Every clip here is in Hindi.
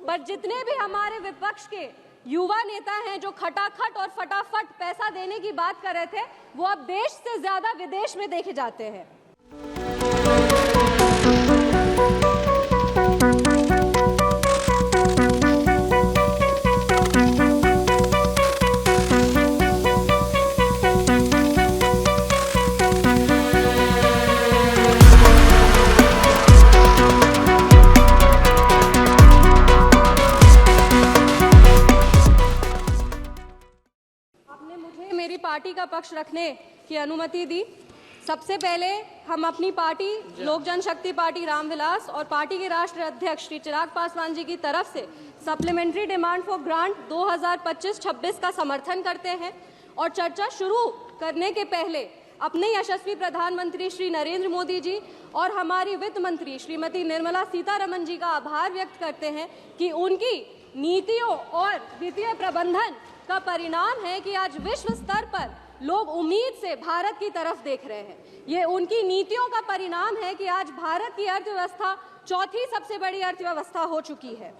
पर जितने भी हमारे विपक्ष के युवा नेता हैं जो खटाखट और फटाफट पैसा देने की बात कर रहे थे, वो अब देश से ज्यादा विदेश में देखे जाते हैं। मेरी पार्टी का पक्ष रखने की अनुमति दी। सबसे पहले हम अपनी पार्टी लोक जनशक्ति पार्टी रामविलास और पार्टी के राष्ट्रीय अध्यक्ष श्री चिराग पासवान जी की तरफ से सप्लीमेंट्री डिमांड फॉर ग्रांट 2025-26 का समर्थन करते हैं और चर्चा शुरू करने के पहले अपने यशस्वी प्रधानमंत्री श्री नरेंद्र मोदी जी और हमारी वित्त मंत्री श्रीमती निर्मला सीतारमण जी का आभार व्यक्त करते हैं कि उनकी नीतियों और वित्तीय प्रबंधन का परिणाम है कि आज विश्व स्तर पर लोग उम्मीद से भारत की तरफ देख रहे हैं। ये उनकी नीतियों का परिणाम है कि आज भारत की अर्थव्यवस्था चौथी सबसे बड़ी अर्थव्यवस्था हो चुकी है।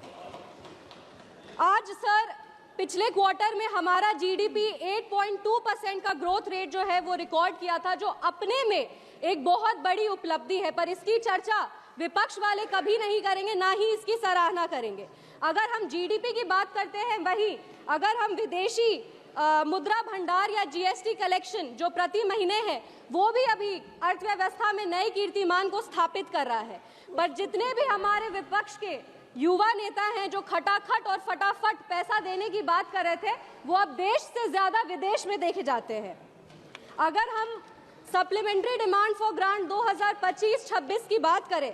आज सर पिछले क्वार्टर में हमारा जीडीपी 8.2% का ग्रोथ रेट जो है वो रिकॉर्ड किया था, जो अपने में एक बहुत बड़ी उपलब्धि है, पर इसकी चर्चा विपक्ष वाले कभी नहीं करेंगे, ना ही इसकी सराहना करेंगे। अगर हम जीडीपी की बात करते हैं, वही अगर हम विदेशी मुद्रा भंडार या जीएसटी कलेक्शन जो प्रति महीने है, वो भी अभी अर्थव्यवस्था में नए कीर्तिमान को स्थापित कर रहा है। पर जितने भी हमारे विपक्ष के युवा नेता हैं जो खटाखट और फटाफट पैसा देने की बात कर रहे थे, वो अब देश से ज्यादा विदेश में देखे जाते हैं। अगर हम सप्लीमेंट्री डिमांड फॉर ग्रांट 2025-26 की बात करें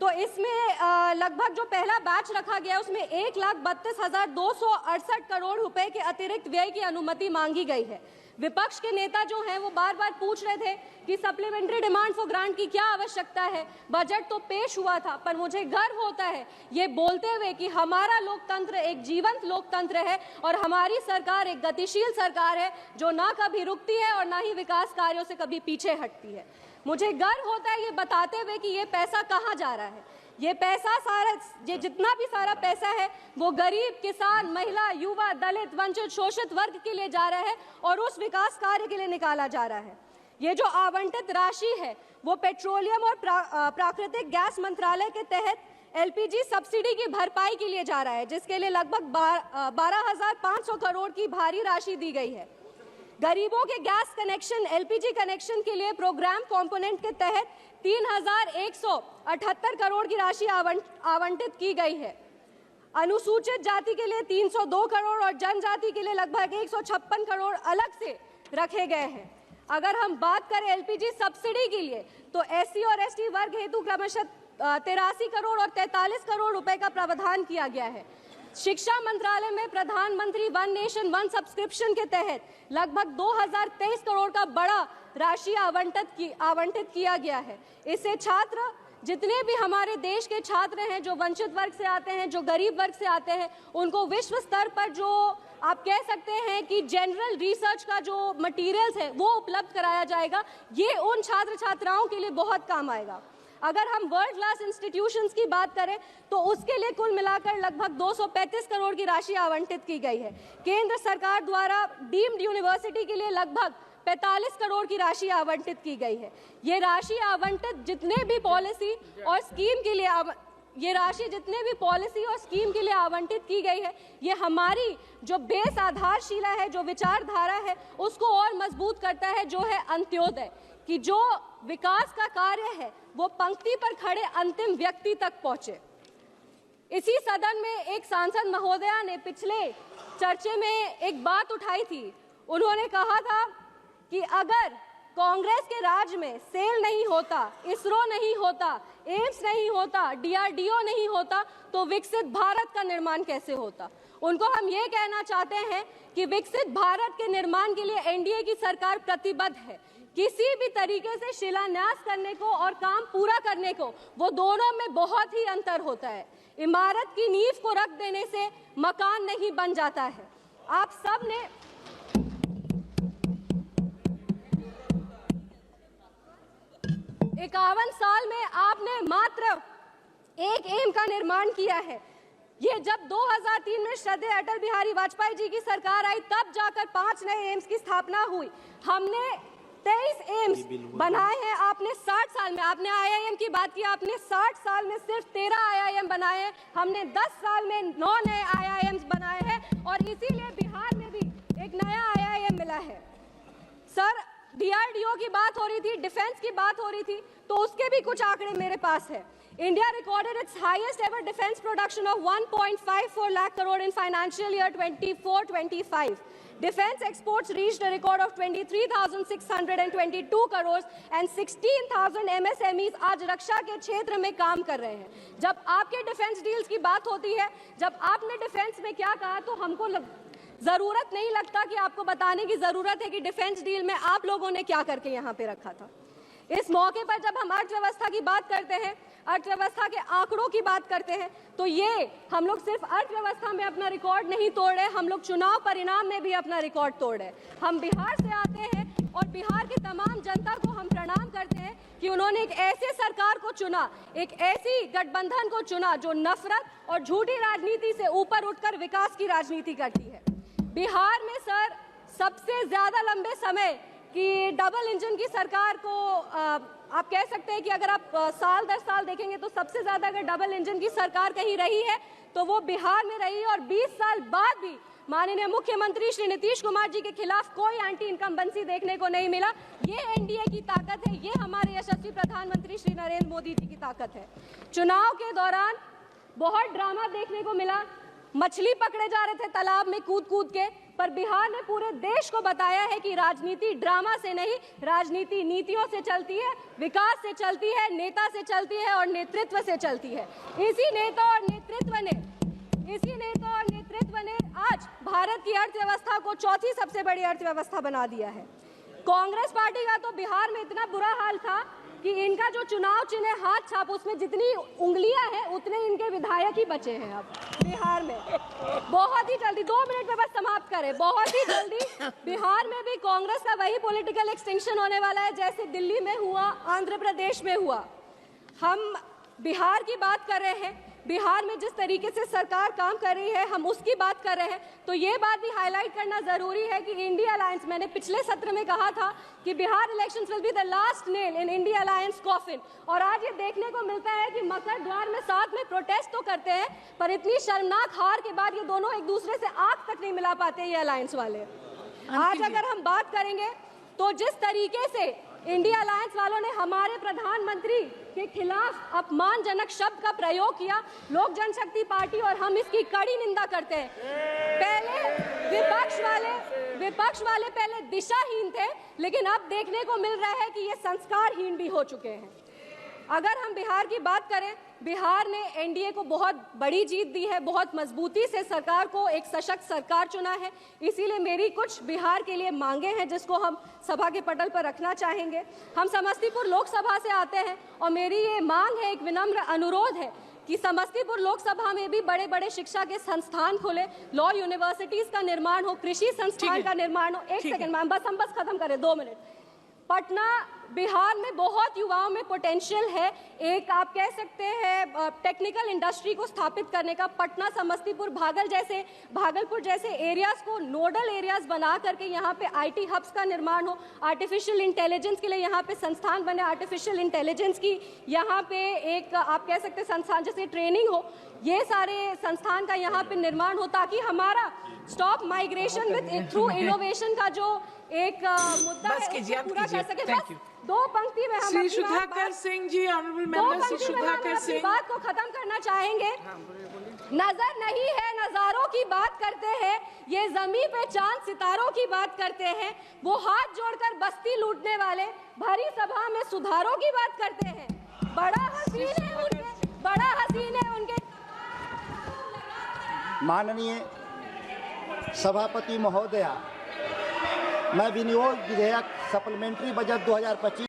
तो इसमें लगभग जो पहला बैच रखा गया उसमें 1,32,268 करोड़ रुपए के अतिरिक्त व्यय की अनुमति मांगी गई है। विपक्ष के नेता जो हैं वो बार बार पूछ रहे थे कि सप्लीमेंट्री डिमांड फॉर ग्रांट की क्या आवश्यकता है, बजट तो पेश हुआ था। पर मुझे गर्व होता है ये बोलते हुए कि हमारा लोकतंत्र एक जीवंत लोकतंत्र है और हमारी सरकार एक गतिशील सरकार है जो ना कभी रुकती है और ना ही विकास कार्यों से कभी पीछे हटती है। मुझे गर्व होता है ये बताते हुए कि ये पैसा कहाँ जा रहा है। ये पैसा सारा, ये जितना भी सारा पैसा है वो गरीब, किसान, महिला, युवा, दलित, वंचित, शोषित वर्ग के लिए जा रहा है और उस विकास कार्य के लिए निकाला जा रहा है। ये जो आवंटित राशि है वो पेट्रोलियम और प्राकृतिक गैस मंत्रालय के तहत एलपीजी सब्सिडी की भरपाई के लिए जा रहा है, जिसके लिए लगभग 12,500 करोड़ की भारी राशि दी गई है। गरीबों के गैस कनेक्शन, एलपीजी कनेक्शन के लिए प्रोग्राम कंपोनेंट के तहत 3,178 करोड़ की राशि आवंटित की गई है। अनुसूचित जाति के लिए 302 करोड़ और जनजाति के लिए लगभग 156 करोड़ अलग से रखे गए हैं। अगर हम बात करें एलपीजी सब्सिडी के लिए तो एससी और एसटी वर्ग हेतु क्रमशः 83 करोड़ और 43 करोड़ रुपए का प्रावधान किया गया है। शिक्षा मंत्रालय में प्रधानमंत्री वन नेशन वन सब्सक्रिप्शन के तहत लगभग 2023 करोड़ का बड़ा राशि आवंटित किया गया है। इससे छात्र, जितने भी हमारे देश के छात्र हैं जो वंचित वर्ग से आते हैं, जो गरीब वर्ग से आते हैं, उनको विश्व स्तर पर जो आप कह सकते हैं कि जनरल रिसर्च का जो मटेरियल्स है वो उपलब्ध कराया जाएगा। ये उन छात्र छात्राओं के लिए बहुत काम आएगा। अगर हम वर्ल्ड क्लास इंस्टीट्यूशंस की बात करें तो उसके लिए कुल मिलाकर लगभग 235 करोड़ की राशि आवंटित की गई है। केंद्र सरकार द्वारा डीम्ड यूनिवर्सिटी के लिए लगभग 45 करोड़ की राशि आवंटित की गई है। ये राशि आवंटित जितने भी पॉलिसी और स्कीम के लिए आवंटित की गई है, ये हमारी जो बेस आधारशिला है, जो विचारधारा है, उसको और मजबूत करता है, जो है अंत्योदय, कि जो विकास का कार्य है वो पंक्ति पर खड़े अंतिम व्यक्ति तक पहुंचे। इसी सदन में एक सांसद महोदया ने पिछले चर्चे में एक बात उठाई थी। उन्होंने कहा था कि अगर कांग्रेस के राज में सेल नहीं होता, इसरो नहीं होता, एम्स नहीं होता, डीआरडीओ नहीं होता, तो विकसित भारत का निर्माण कैसे होता। उनको हम ये कहना चाहते हैं कि विकसित भारत के निर्माण के लिए एनडीए की सरकार प्रतिबद्ध है। किसी भी तरीके से शिलान्यास करने को और काम पूरा करने को, वो दोनों में बहुत ही अंतर होता है। इमारत की नींव को रख देने से मकान नहीं बन जाता है। आप सब ने 51 साल में आपने मात्र एक एम का निर्माण किया है। ये जब 2003 में श्रद्धेय अटल बिहारी वाजपेयी जी की सरकार आई, तब जाकर 5 नए एम्स की स्थापना हुई। हमने 23 एम्स बनाए हैं, आपने 60 साल में, आपने IIM की बात की, आपने 60 साल में सिर्फ 13 IIM बनाए हैं, हमने 10 साल में 9 नए IIMs बनाए हैं, और इसीलिए बिहार में भी एक नया IIM मिला है। सर, DRDO की बात हो रही थी, डिफेंस की बात हो रही थी, तो उसके भी कुछ आंकड़े मेरे पास है। India recorded its highest ever defense production of 1.54 lakh crore in financial year 24-25. Defense exports reached a record of 23,622 crores and 16,000 MSMEs आज रक्षा के क्षेत्र में काम कर रहे हैं। जब आपके डिफेंस डील्स की बात होती है, जब आपने डिफेंस में क्या कहा, तो हमको जरूरत नहीं लगता कि आपको बताने की जरूरत है कि डिफेंस डील में आप लोगों ने क्या करके यहाँ पे रखा था। इस मौके पर जब हम अर्थव्यवस्था की बात करते हैं, अर्थव्यवस्था के आंकड़ों की बात करते हैं, तो ये हम लोग सिर्फ अर्थव्यवस्था में अपना रिकॉर्ड नहीं तोड़ रहे, हम लोग चुनाव परिणाम में भी अपना रिकॉर्ड तोड़ रहे। हम बिहार से आते हैं और बिहार की तमाम जनता को हम प्रणाम करते हैं कि उन्होंने एक ऐसे सरकार को चुना, एक ऐसी गठबंधन को चुना जो नफरत और झूठी राजनीति से ऊपर उठकर विकास की राजनीति करती है। बिहार में सर सबसे ज्यादा लंबे समय कि डबल इंजन की सरकार को आप कह सकते हैं कि अगर आप साल दर साल देखेंगे तो सबसे ज्यादा अगर डबल इंजन की सरकार कहीं रही है तो वो बिहार में रही है, और 20 साल बाद भी माननीय मुख्यमंत्री श्री नीतीश कुमार जी के खिलाफ कोई एंटी इनकम्बेंसी देखने को नहीं मिला। ये एनडीए की ताकत है, ये हमारे यशस्वी प्रधानमंत्री श्री नरेंद्र मोदी जी की ताकत है। चुनाव के दौरान बहुत ड्रामा देखने को मिला, मछली पकड़े जा रहे थे तालाब में कूद कूद के, पर बिहार ने पूरे देश को बताया है कि राजनीति ड्रामा से नहीं, राजनीति नीतियों से चलती है, विकास से चलती है, नेता से चलती है और नेतृत्व से चलती है। इसी नेता और नेतृत्व ने आज भारत की अर्थव्यवस्था को चौथी सबसे बड़ी अर्थव्यवस्था बना दिया है। कांग्रेस पार्टी का तो बिहार में इतना बुरा हाल था कि इनका जो चुनाव चिन्ह है हाथ छाप, उसमें जितनी उंगलियां हैं उतने इनके विधायक ही बचे हैं अब बिहार में। बहुत ही जल्दी, 2 मिनट में बस समाप्त करें, बहुत ही जल्दी बिहार में भी कांग्रेस का वही पॉलिटिकल एक्सटेंशन होने वाला है जैसे दिल्ली में हुआ, आंध्र प्रदेश में हुआ। हम बिहार की बात कर रहे हैं, बिहार में जिस तरीके से सरकार काम कर रही है हम उसकी बात कर रहे हैं, तो ये बात भी हाईलाइट करना जरूरी है कि इंडिया अलायंस, मैंने पिछले सत्र में कहा था कि Bihar elections will be the last nail in India alliance coffin, और आज ये देखने को मिलता है कि मकर द्वार में साथ में प्रोटेस्ट तो करते हैं पर इतनी शर्मनाक हार के बाद ये दोनों एक दूसरे से आंख तक नहीं मिला पाते ये अलायंस वाले। आज अगर हम बात करेंगे तो जिस तरीके से इंडिया अलायंस वालों ने हमारे प्रधानमंत्री के खिलाफ अपमानजनक शब्द का प्रयोग किया, लोक जनशक्ति पार्टी और हम इसकी कड़ी निंदा करते हैं। पहले विपक्ष वाले पहले दिशाहीन थे, लेकिन अब देखने को मिल रहा है कि ये संस्कारहीन भी हो चुके हैं। अगर हम बिहार की बात करें, बिहार ने एनडीए को बहुत बड़ी जीत दी है, बहुत मजबूती से सरकार को एक सशक्त सरकार चुना है। इसीलिए मेरी कुछ बिहार के लिए मांगे हैं जिसको हम सभा के पटल पर रखना चाहेंगे। हम समस्तीपुर लोकसभा से आते हैं और मेरी ये मांग है, एक विनम्र अनुरोध है कि समस्तीपुर लोकसभा में भी बड़े बड़े शिक्षा के संस्थान खोले, लॉ यूनिवर्सिटीज का निर्माण हो, कृषि संस्थान का निर्माण हो। एक सेकंड मैम, बस हम खत्म करें, 2 मिनट। पटना, बिहार में बहुत युवाओं में पोटेंशियल है, एक आप कह सकते हैं टेक्निकल इंडस्ट्री को स्थापित करने का। पटना, समस्तीपुर, भागलपुर जैसे एरियाज को नोडल एरियाज बना करके यहाँ पे आईटी हब्स का निर्माण हो, आर्टिफिशियल इंटेलिजेंस के लिए यहाँ पे संस्थान बने, आर्टिफिशियल इंटेलिजेंस की यहाँ पे एक आप कह सकते हैं संस्थान जैसे ट्रेनिंग हो, ये सारे संस्थान का यहाँ पे निर्माण हो ताकि हमारा stop migration with through innovation का जो एक मुद्दा है पूरा कर सके। बस 2 पंक्ति में हम श्री सुधाकर सिंह जी, ऑनरेबल मेंबर श्री सुधाकर सिंह, बात को खत्म करना चाहेंगे। नजर नहीं है नजारों की बात करते हैं, ये जमीन पे चांद सितारों की बात करते हैं, वो हाथ जोड़कर बस्ती लूटने वाले भरी सभा में सुधारों की बात करते हैं। बड़ा हसीन है उनके। माननीय सभापति महोदया, मैं विनियोग विधेयक सप्लीमेंट्री बजट 2025